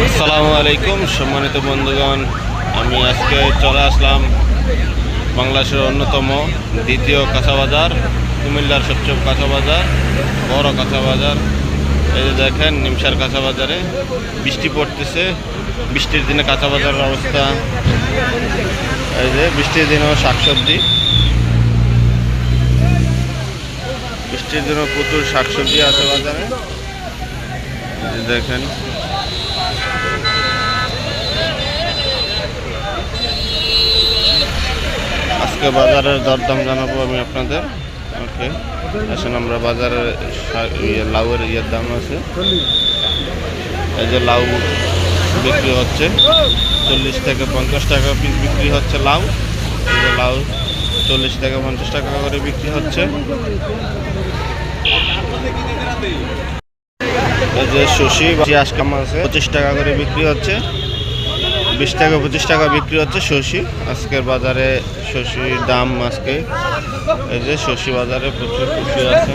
আসসালামু আলাইকুম সম্মানিত বন্ধুগণ, আমি আজকে চলে আসলাম বাংলাদেশের অন্যতম দ্বিতীয় কাঁচা বাজার, কুমিল্লার সবচেয়ে কাঁচা বাজার, বড় কাঁচা বাজার। এই যে দেখেন নিমসার কাঁচা বাজারে বৃষ্টি পড়তেছে। বৃষ্টির দিনে কাঁচা বাজারের অবস্থা, এই যে বৃষ্টির দিনেও শাকসবজি, বৃষ্টির দিনেও প্রচুর শাকসবজি আছে বাজারে। দেখেন আজকে বাজারের দরদাম জানাবো আমি আপনাদের। ওকে, আসুন আমরা বাজারের লাউয়ের দাম আছে। এই যে লাউ বিক্রি হচ্ছে 40 থেকে 50 টাকা পিস বিক্রি হচ্ছে লাউ। এই যে লাউ 40 থেকে 50 টাকা করে বিক্রি হচ্ছে। এই যে শশি আজকাম আছে 25 টাকা করে বিক্রি হচ্ছে, 20 থেকে 25 টাকা বিক্রি হচ্ছে শশি। আজকের বাজারে শশির দাম আজকে, এই যে শশি বাজারে প্রচুর শশি আছে।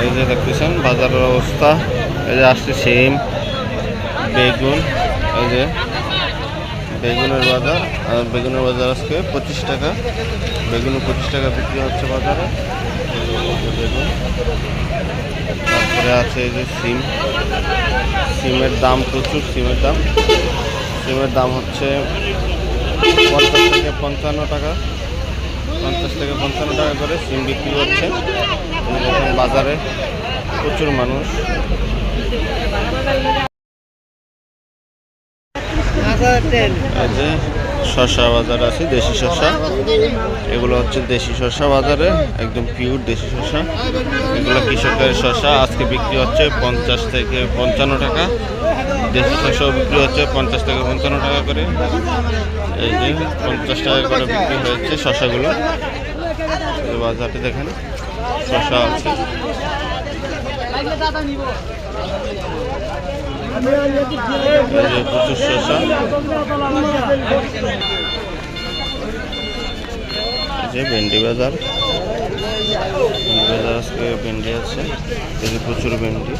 এই যে দেখতেছেন বাজারের অবস্থা। এই যে আসছে সিম, বেগুন, এই যে বেগুনের বাজার। আর বেগুনের বাজার আজকে 25 টাকা, বেগুন 25 টাকা বিক্রি হচ্ছে বাজারে। বেগুন, তারপরে আছে এই যে সিম, সিমের দাম প্রচুর। সিমের দাম হচ্ছে 50 থেকে 55 টাকা, 50 থেকে 55 টাকা করে সিম বিক্রি হচ্ছে। বাজারে প্রচুর মানুষ। এই যে শসা বাজার আছে, দেশি শসা, এগুলো হচ্ছে দেশি শসা বাজারে, একদম পিওর দেশি শসা। এগুলো কৃষকের শসা, আজকে বিক্রি হচ্ছে 50 থেকে 55 টাকা। দেশি শসাও বিক্রি হচ্ছে 50 থেকে 55 টাকা করে। এই যে 50 টাকা করে বিক্রি হয়েছে শসাগুলো। বাজারটি দেখেন শসা আছে। প্রচুর শসা, যে ভেন্ডি বাজার, আজকে ভেন্ডি আছে, এই যে প্রচুর ভেন্ডি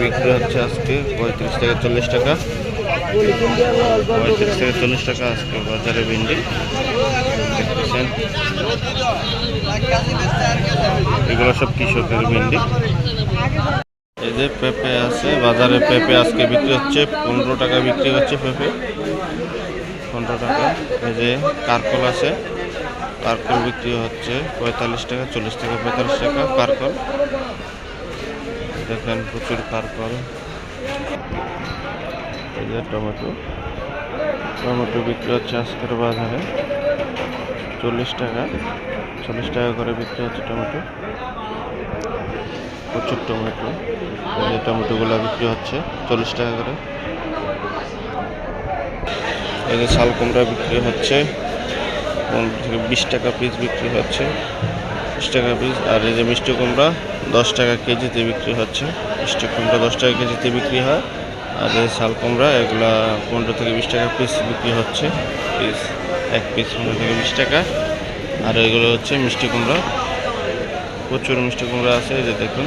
বিক্রি হচ্ছে আজকে 35 থেকে 40 টাকা, 35 থেকে 40 টাকা আজকে বাজারে ভেন্ডি দেখতেছেন। এগুলো সব কৃষকের ভেন্ডি। এই যে পেঁপে আছে বাজারে, পেঁপে আজকে বিক্রি হচ্ছে 15 টাকা বিক্রি হচ্ছে পেঁপে, 15 টাকা। এই যে কারকল আছে, কারকল বিক্রি হচ্ছে 45 টাকা, 40 থেকে 45 টাকা কারকল। দেখেন প্রচুর কারকল। এই যে টমেটো, টমেটো বিক্রি হচ্ছে আজকের বাজারে 40 টাকা, 40 টাকা করে বিক্রি হচ্ছে টমেটো, প্রচুর টমেটো। এই যে টমেটোগুলো বিক্রি হচ্ছে 40 টাকা করে। এই যে শাল কুমড়া বিক্রি হচ্ছে 20 টাকা পিস বিক্রি হচ্ছে, 20 টাকা পিস। আর এই যে মিষ্টি কুমড়া 10 টাকা কেজিতে বিক্রি হচ্ছে, মিষ্টি কুমড়া 10 টাকা কেজিতে বিক্রি হয়। আর এই শাল কুমড়া এগুলা 15 থেকে 20 টাকা পিস বিক্রি হচ্ছে, পিস এক পিস 15 থেকে 20 টাকা। আর এগুলো হচ্ছে মিষ্টি কুমড়া, প্রচুর মিষ্টি কুমড়া আছে। এই যে দেখুন।